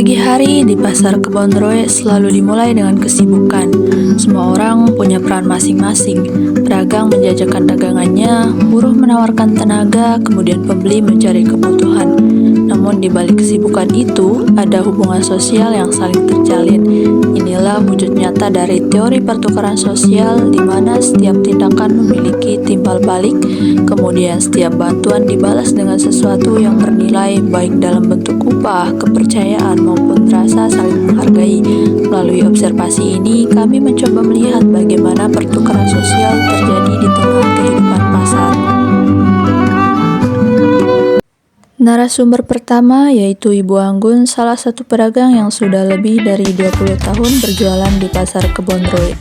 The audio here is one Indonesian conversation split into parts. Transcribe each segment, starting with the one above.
Pagi hari di Pasar Kebonroe selalu dimulai dengan kesibukan. Semua orang punya peran masing-masing. Pedagang menjajakan dagangannya, buruh menawarkan tenaga, kemudian pembeli mencari kebutuhan. Namun di balik kesibukan itu, ada hubungan sosial yang saling terjalin. Inilah wujud nyata dari teori pertukaran sosial di mana setiap tindakan memiliki timbal balik, kemudian setiap bantuan dibalas dengan sesuatu yang bernilai baik dalam bentuk upah, kepercayaan maupun rasa saling menghargai. Melalui observasi ini, kami mencoba melihat bagaimana pertukaran sosial terjadi di tengah kehidupan pasar. Narasumber pertama yaitu Ibu Anggun, salah satu pedagang yang sudah lebih dari 20 tahun berjualan di Pasar Kebonroe.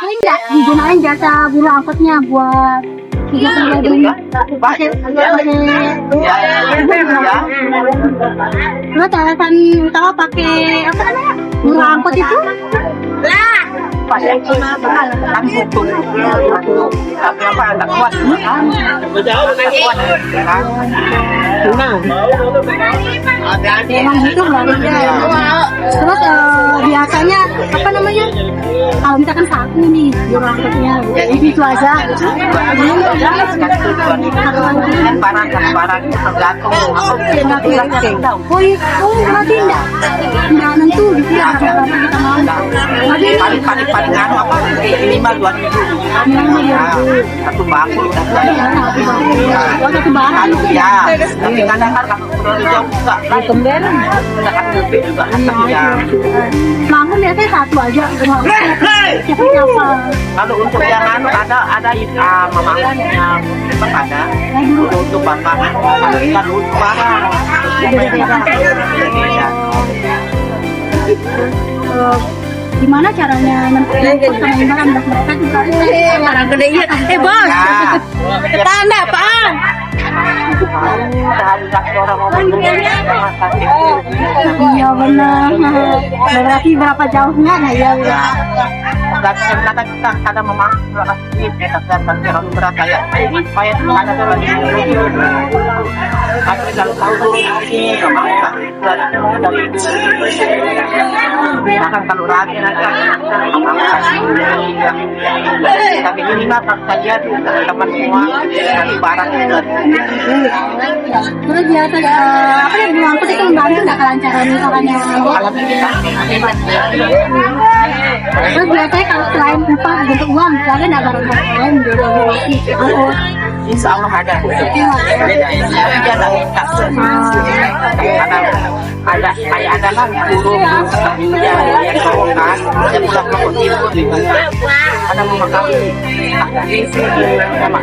Enggak digunain jasa buruh angkotnya buat kegiatan pribadi. Terus alasan utama pakai apa namanya buruh angkot itu? Emang gitu terus biasanya apa namanya kalau misalkan satu nih buruh angkotnya itu aja barang tergantung berarti enggak nentu gitu ya kita mau paling apa minimal 2.000 satu bangku satu bahan ya tapi kadang-kadang kalau jauh juga kan lebih juga ya bangun biasanya satu aja siapa kalau untuk yang ada mamangnya ada untuk bapak kalau untuk barang gimana caranya menentukan pengembangan mereka juga barang gedenya bos tanda apaan iya benar berarti berapa jauhnya nah ya kata kita ada memang dan berat kayak supaya ada kalau tahu akan kalau lagi tapi ini nggak saja teman semua dari barang terus biasa apa yang diangkut itu membantu nggak kelancaran misalnya terus biasanya kalau selain upah bentuk uang misalnya ada barang-barang lain angkut insya Allah ada tapi dia tak minta ada kayak ada kan guru dia kan dia pulang ke timur ada memakai sama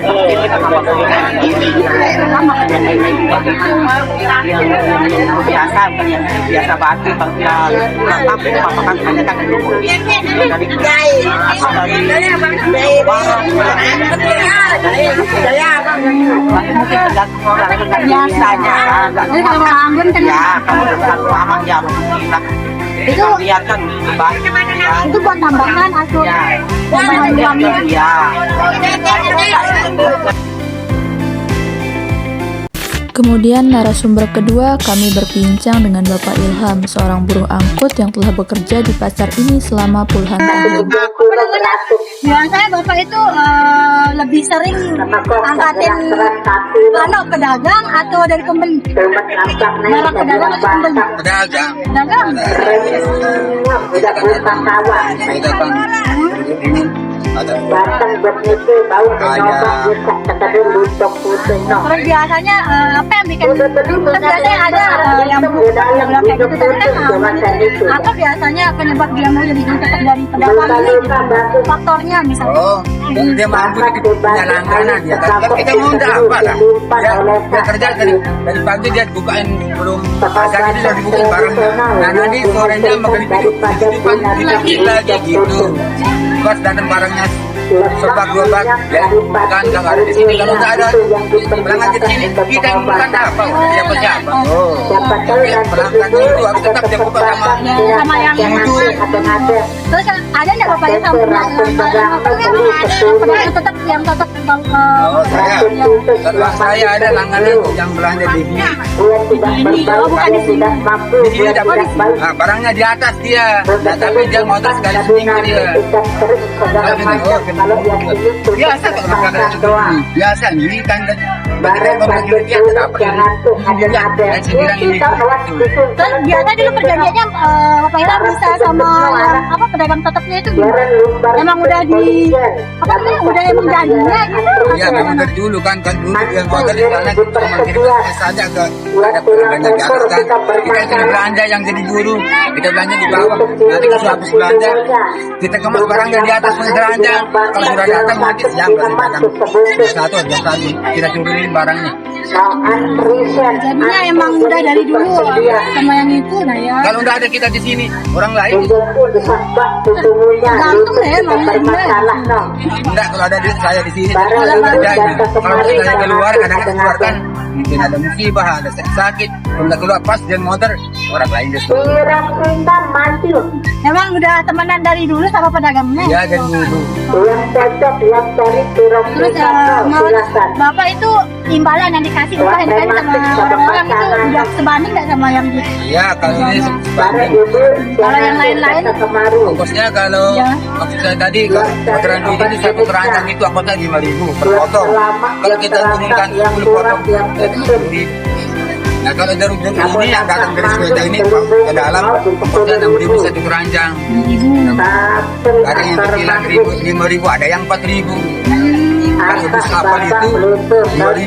biasa batu tapi papakan hanya kan dulu biasanya kalau Anggun kan kalau lama ya itu biarkan itu buat tambahan atau tambahan uangnya ya. Kemudian narasumber kedua kami berbincang dengan Bapak Ilham, seorang buruh angkut yang telah bekerja di pasar ini selama puluhan tahun. Biasanya Bapak itu lebih sering angkatin pedagang atau dari pembeli? Barang pedagang atau pembeli? Pedagang. Terus biasanya apa yang bikin biasanya ada yang bilang kayak gitu kan atau biasanya penyebab dia mau jadi tetap dari pedagang ini faktornya misalnya dia mampu punya langganan ya kan kita mau enggak apa lah dia kerja dari pagi dia bukain belum pasar itu sudah dibukain barangnya nah nanti sorenya makan hidup lagi gitu tugas datang barangnya sebab dua bak ya bukan nggak ada di sini. Kalau nggak ada pelanggan di sini kita yang bukan apa siapa pelanggan itu harus tetap dia buka sama yang itu. terus ada nggak bapak yang sama yang tetap Oh, saya ada langganan yang belanja di sini. bukan di sini. Di sini dapat barangnya di atas dia, nah, tapi dia motor sekali seminggu dia. Biasa kalau makan itu biasa ini kan bagi dia dapat dan sembilan ini. Terus biasa dulu perjanjiannya Bapak Ira bisa sama yang apa pedagang tetapnya itu emang udah di apa namanya udah emang janjinya gitu. Iya memang dari dulu kan dulu yang motor di sana cuma kirim saja ke ada pelanggannya di atas kan. Kita cuma belanja yang jadi guru, kita belanja di bawah. Nanti kalau habis belanja kita kemas barangnya di atas keranjang. Kalau sudah datang nanti siang berarti datang satu jam satu kita turunin barangnya. Jadinya emang udah dari dulu sama yang itu nah ya. Kalau udah ada kita di sini orang lain Gantung deh emang enggak kalau ada di saya di sini kerjanya. Kalau saya keluar kadang keluarkan mungkin ada musibah ada sakit kalau keluar pas dia motor orang lain deh. emang udah temenan dari dulu sama pedagangnya. Ya dari dulu. Terus mau Bapak itu imbalan yang dikasih upah yang dikasih sama orang-orang itu udah sebanding nggak sama yang gitu? Ya kalau ini sebanding. Kalau yang lain-lain Ongkosnya kalau maksud saya tadi orderan duit itu satu keranjang itu angkotnya 5.000 per potong. Kalau kita turunkan 10 potong 10.000. Nah kalau dari ini yang datang dari sepeda ini ke dalam ongkosnya 6.000 satu keranjang. Ada yang terbilang 5.000 ada yang 4.000. Kalau bus kapal itu 2.000 lebih.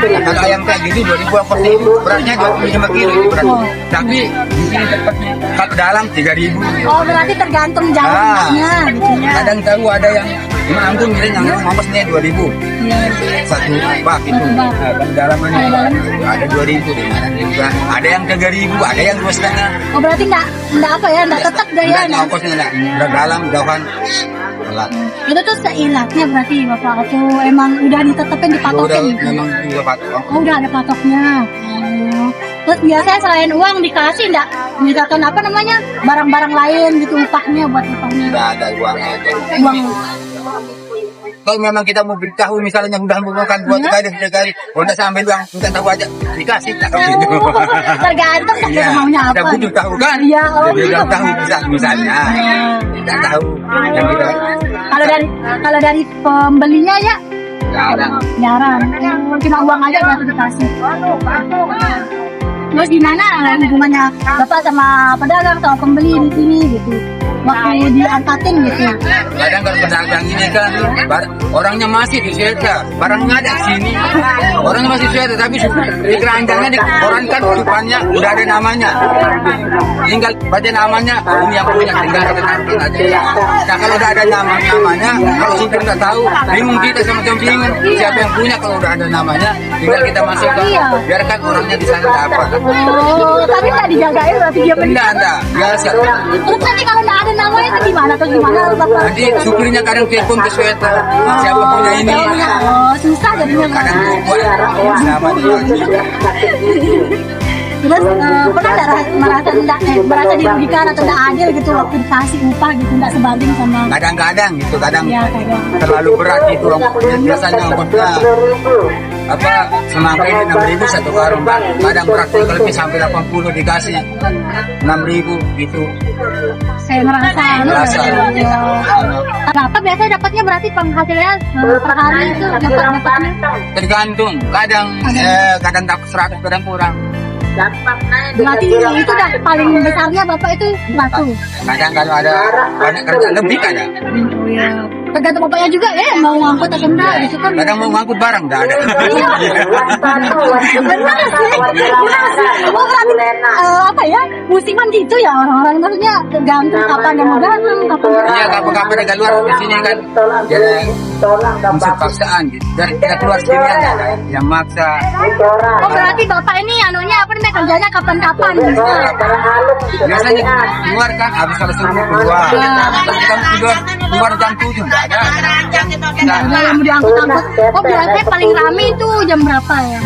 Nah, kalau ayam kayak gini 2.000 ongkosnya itu beratnya 25 kilo berat. Tapi di sini tepatnya kalau dalam 3.000. oh berarti tergantung jauhnya gitu ya. Kadang tahu ada yang menanggung gitu yang ongkosnya 2.000 satu bak itu. Nah, kan dalamannya ada 2.000 juga. Ada yang 3.000, ada yang 2,5. Oh berarti nggak apa ya nggak tetap deh ya. Enggak, ongkosnya enggak. Dalam jauhan. Itu tuh seilatnya berarti Bapak itu emang udah ditetepin dipatokin gitu. Memang udah patok. Oh udah ada patoknya. Oh. Terus biasanya selain uang dikasih enggak misalkan apa namanya barang-barang lain gitu upahnya buat upahnya. Enggak ada uangnya. Uang. Kalau memang kita mau beritahu misalnya mudah menggunakan buat tiga kali, udah sambil uang minta tahu aja dikasih tak gitu. Tergantung kan Iya, maunya apa. kita butuh tahu kan? Iya, oh Jadi gitu. udah tahu misalnya. Tidak tahu yang kita Kalau dari pembelinya ya jarang. jarang. Cuma uang aja berarti dikasih. Terus gimana hubungannya Bapak sama pedagang sama pembeli di sini gitu? Waktu diangkatin gitu. Kadang kalau pedagang ini kan orangnya masih di Sweden, barangnya ada di sini. Orangnya masih Sweden tapi di keranjangnya di koran kan depannya udah ada namanya. Tinggal baca namanya, ini yang punya tinggal kita aja. Nah kalau udah ada namanya, kalau kita nggak tahu, bingung kita sama-sama bingung siapa yang punya kalau udah ada namanya, tinggal kita masukkan. Biarkan orangnya di sana dapat. Oh, tapi nggak dijagain berarti dia beli. Enggak, biasa. Terus nanti kalau nggak ada namanya itu gimana atau gimana Bapak? Nanti supirnya kadang telepon ke Sweden, siapa punya ini. Oh, susah jadinya. Kadang buat nama dia. Terus pernah nggak merasa dirugikan atau nggak adil gitu waktu dikasih upah gitu nggak sebanding sama Kadang-kadang gitu, kadang ya kadang. terlalu berat gitu biasanya ongkosnya apa semangka ini 6.000 satu karung kadang praktikal lebih sampai 80 dikasih 6.000 gitu. Saya ngerasa Ngerasa. Kenapa biasanya dapatnya berarti penghasilannya per hari itu dapatnya Tergantung kadang kadang dapat 100 kadang kurang. berarti itu dah paling besarnya Bapak itu 100. Kadang kalau ada banyak kerja lebih kadang. Oh, ya. tergantung bapaknya juga ya mau ngangkut atau enggak gitu kan. Kadang mau ngangkut barang nggak ada. Benar sih. Oh, kan, apa ya musiman gitu ya orang-orang, maksudnya tergantung kapan yang mau datang kapan. Iya, kapan-kapan ada keluar di sini kan. Jadi unsur paksaan gitu. Dari kita keluar sendiri aja yang maksa. Oh berarti bapak ini anunya apa namanya kerjanya kapan-kapan bisa. Biasanya keluar kan habis kalau subuh keluar. Tapi kita keluar jam 7 nggak ada. Nah, yang mau diangkut-angkut. Oh biasanya paling rame itu jam berapa ya?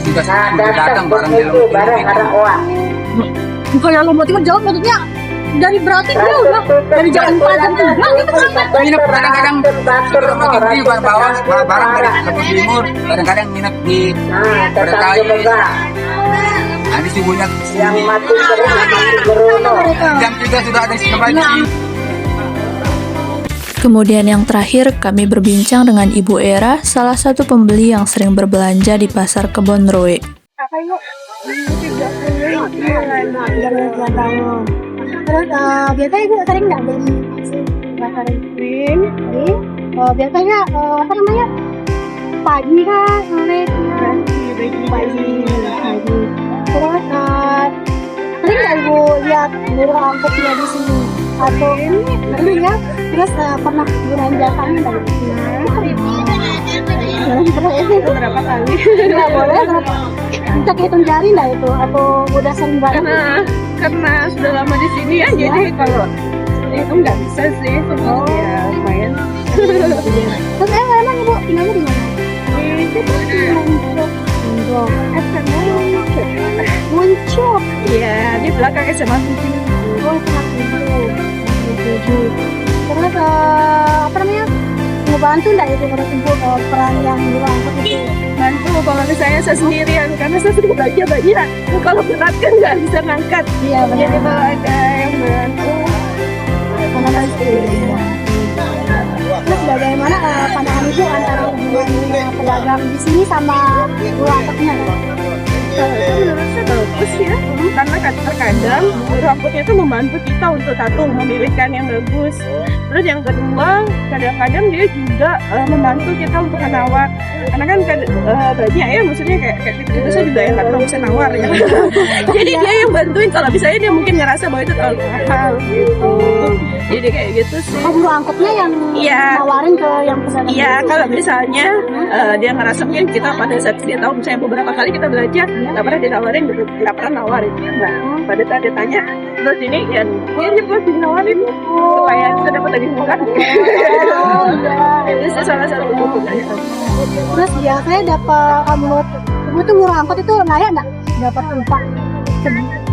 Sudah datang barang di Bukan yang Lombok Timur jauh, maksudnya dari berarti jauh lah, dari jam 4 jam 3 gitu kan. Nginep kadang-kadang di bawah barang dari Lombok Timur, kadang-kadang nginep di Berkai. Nanti subuhnya sini. Jam 3 sudah ada kembali. Kemudian yang terakhir, kami berbincang dengan Ibu Era, salah satu pembeli yang sering berbelanja di Pasar Kebonroe. Terus biasanya ibu sering nggak beli pasar ini? Biasanya apa namanya pagi kan, sore kan? Pagi. Terus sering nggak ibu lihat burung angkutnya di sini? Atau sering ya? Terus pernah gunain jasanya nggak di sini? Berapa kali? Nggak boleh berapa? Bisa hitung jari nggak itu? Atau udah sering banget? Karena sudah lama di sini ya, jadi kalau itu nggak bisa sih. Ya lumayan. Terus emang ibu tinggalnya di mana? Muncul. Iya, di belakang SMA 7. Oh, sangat tujuh. Terus apa namanya? Ngebantu nggak itu kalau ibu peran yang dulu angkut itu? Bantu kalau misalnya saya sendirian, karena saya sudah belajar banyak. Kalau berat kan nggak bisa ngangkat. Iya benar. Jadi kalau ada yang bantu, Karena kan sendirian. Terus bagaimana pandangan ibu antara hubungan pedagang di sini sama dulu angkutnya? kalau itu menurut saya bagus ya. Karena terkadang rambutnya itu membantu kita untuk satu memilihkan yang bagus. Terus yang kedua, kadang-kadang dia juga membantu kita untuk menawar. Karena kan banyak ya, maksudnya kayak kita saya juga yang nggak tahu bisa nawar ya. Jadi dia yang bantuin. Kalau misalnya dia mungkin ngerasa bahwa itu terlalu mahal gitu. Jadi kayak gitu sih. Oh, dulu angkutnya yang nawarin ke yang pedagang. Iya, kalau misalnya dia ngerasa mungkin kita pada saat dia tahu misalnya beberapa kali kita belajar nggak pernah ditawarin, nggak pernah nawarin. Nah, pada saat dia tanya, terus ini ya ini buat dinawarin supaya kita dapat lebih murah. Itu salah satu kebutuhannya. Terus biasanya dapat ibu tuh ngurang angkot itu layak nggak dapat upah?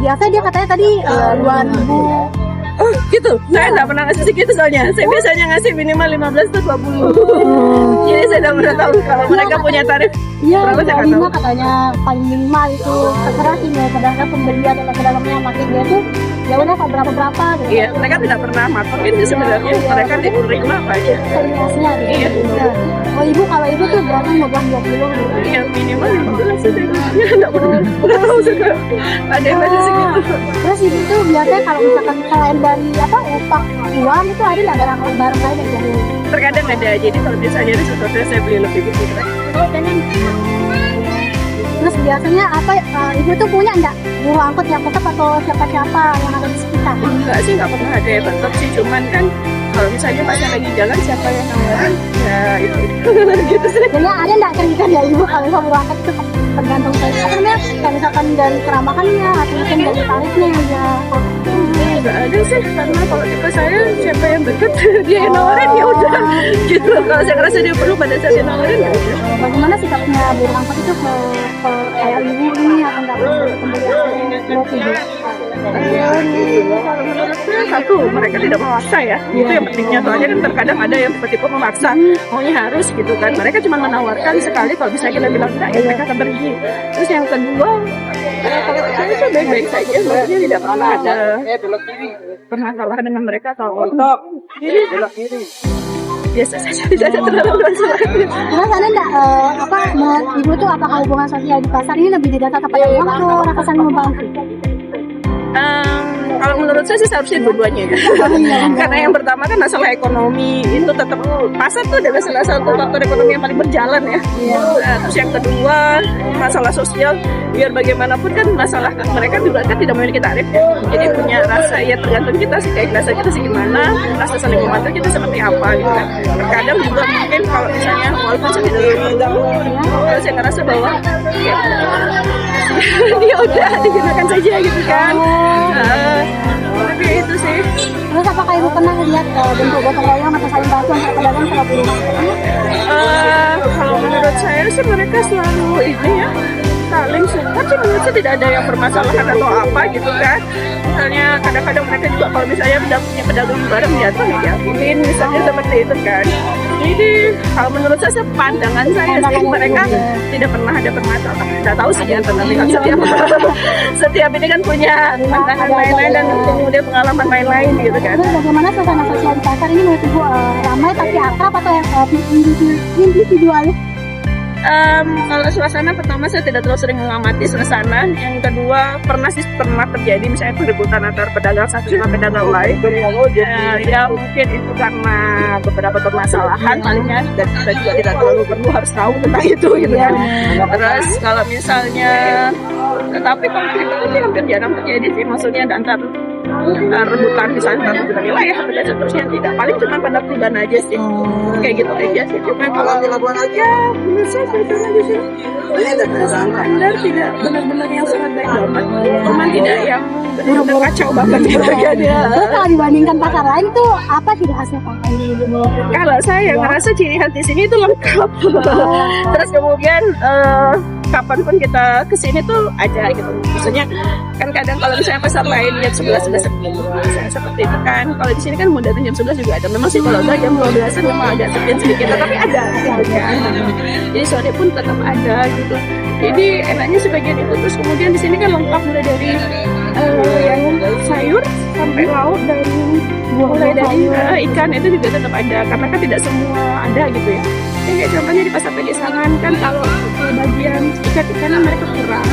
Biasanya dia katanya tadi 2.000. Oh gitu, saya nggak pernah ngasih segitu soalnya. Saya biasanya ngasih minimal 15 atau 20. Jadi saya nggak pernah tahu kalau mereka punya tarif. Iya, berapa saya nggak 25 tahu. katanya paling minimal itu. Terserah sih ya, kadang-kadang pembeli atau pedagangnya makin dia tuh ya udah berapa gitu. Iya, mereka tidak pernah matokin sih sebenarnya. Mereka diterima apa aja. Terminasinya gitu. Iya. Ya. Oh ibu kalau ibu tuh berarti mau bilang 20 gitu. Iya, minimal 15 sih. Nggak pernah tahu juga. Ada yang ngasih segitu. Terus ibu tuh biasanya kalau misalkan selain dari apa upah uang itu ada nggak barang lain yang jadi? Terkadang ada. Jadi kalau misalnya ada sesuatu saya beli lebih gitu. Terus biasanya apa ibu tuh punya nggak guru angkut yang tetap atau siapa-siapa yang ada di sekitar? Enggak sih, nggak pernah ada yang tetap sih. Cuman kan kalau misalnya pas lagi jalan siapa yang nawarin, ya itu gitu sih. Jadi ada nggak cerita dari ibu kalau misalnya guru angkut itu tergantung dari apa namanya? Kayak misalkan dari keramahannya atau mungkin dari tarifnya ya. Nggak ada sih, karena kalau tipe saya siapa yang deket dia yang nawarin ya udah gitu. Kalau saya ngerasa dia perlu pada saat dia nawarin ya udah. Bagaimana sikapnya guru angkut itu ke kayak ibu ini atau nggak pembeli? Kalau menurut saya satu, mereka tidak memaksa ya. Itu yang pentingnya. Soalnya kan terkadang ada yang tipe memaksa, maunya harus gitu kan. Mereka cuma menawarkan sekali, kalau bisa kita bilang enggak ya mereka akan pergi. Terus yang kedua, kalau saya itu baik-baik saja. Maksudnya tidak pernah ada kalah dengan mereka atau jadi biasa saja, tidak ada terlalu masalah. Terus ada nggak apa ibu tuh apakah hubungan sosial di pasar ini lebih didasar kepada uang atau rasa saling membantu? Kalau menurut saya sih seharusnya dua-duanya ya. Karena yang pertama kan masalah ekonomi itu tetap pasar tuh adalah salah satu faktor ekonomi yang paling berjalan ya. Nah, terus yang kedua masalah sosial, biar bagaimanapun kan masalah mereka juga kan tidak memiliki tarif ya. Jadi punya rasa ya tergantung kita sih kayak rasa kita sih gimana, rasa saling membantu kita seperti apa gitu kan. Terkadang juga mungkin kalau misalnya walaupun saya tidak mengganggu, saya ngerasa bahwa ya, dia udah digunakan saja gitu kan. Tapi ya itu sih. Terus apakah ibu pernah lihat bentuk gotong royong atau saling bantu antara pedagang sama buruh? Kalau menurut saya sih mereka selalu ini ya saling support sih, menurut saya tidak ada yang bermasalah atau apa gitu kan. Misalnya kadang-kadang mereka juga kalau misalnya punya pedagang bareng jatuh ya diaminin misalnya seperti itu kan. Jadi kalau menurut saya pandangan saya sih mereka tidak pernah ada permasalahan. Tidak tahu sih ya tentang setiap ini kan punya pandangan lain-lain dan kemudian pengalaman lain-lain gitu kan. Terus bagaimana suasana sosial di pasar ini menurut ibu ramai tapi akrab atau yang individual? Kalau suasana pertama saya tidak terlalu sering mengamati suasana. Yang kedua pernah terjadi misalnya keributan antar pedagang satu sama pedagang lain. Ya mungkin itu karena beberapa permasalahan palingnya dan kita juga tidak terlalu perlu harus tahu tentang itu gitu kan. Terus kalau misalnya tetapi konflik itu hampir jarang terjadi sih, maksudnya antar rebutan misalnya antar wilayah atau seterusnya tidak, paling cuma pada perubahan aja sih kayak gitu aja sih. Cuma kalau ya menurut saya suasana di sini standar tidak benar-benar yang sangat baik banget, cuma tidak yang benar-benar kacau banget gitu kan ya. Terus kalau dibandingkan pasar lain tuh apa sih hasil pakai ibu? Kalau saya ngerasa ciri khas di sini itu lengkap. Terus kemudian kapanpun kita kesini tuh ada gitu. Maksudnya kan kadang kalau misalnya pasar lain jam 11 sudah sepi, misalnya seperti itu kan. Kalau di sini kan mau datang jam 11 juga ada. Memang sih kalau enggak jam 12 memang agak sepian sedikit, tapi ada gitu kan. Jadi sore pun tetap ada gitu. Jadi enaknya sebagian itu. Terus kemudian di sini kan lengkap mulai dari yang sayur sampai lauk dan mulai dari ikan itu juga tetap ada karena kan tidak semua ada gitu ya. Kayak contohnya di pasar Pedesangan kan kalau bagian ikan-ikanan mereka kurang.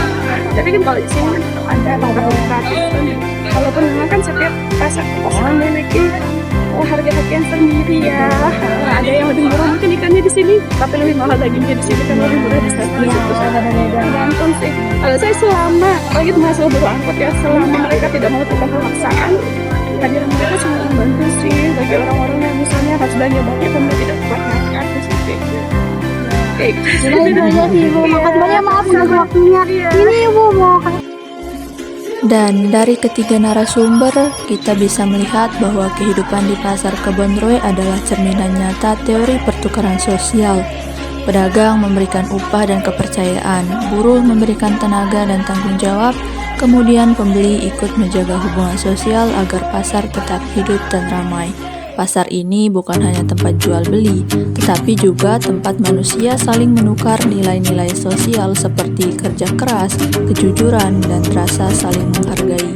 Tapi kan kalau di sini kan tetap ada lengkap gratis. Walaupun memang kan setiap pasar memiliki harga-harga yang sendiri ya. Ada yang lebih murah mungkin ikannya di sini, tapi lebih mahal dagingnya di sini kan lebih murah di stasiun itu. Tergantung sih. Kalau saya selama lagi masalah buruh angkut ya, selama mereka tidak mau tukar pemaksaan, kehadiran mereka sangat membantu sih bagi orang-orang yang misalnya harus belanja banyak kemudian tidak kuat makan terus kayak gitu. Jadi itu aja sih ibu. Makasih banyak, maaf untuk waktunya. Ini ibu mau Dan dari ketiga narasumber, kita bisa melihat bahwa kehidupan di pasar Kebonroe adalah cerminan nyata teori pertukaran sosial. Pedagang memberikan upah dan kepercayaan, buruh memberikan tenaga dan tanggung jawab, kemudian pembeli ikut menjaga hubungan sosial agar pasar tetap hidup dan ramai. Pasar ini bukan hanya tempat jual beli, tetapi juga tempat manusia saling menukar nilai-nilai sosial seperti kerja keras, kejujuran, dan rasa saling menghargai.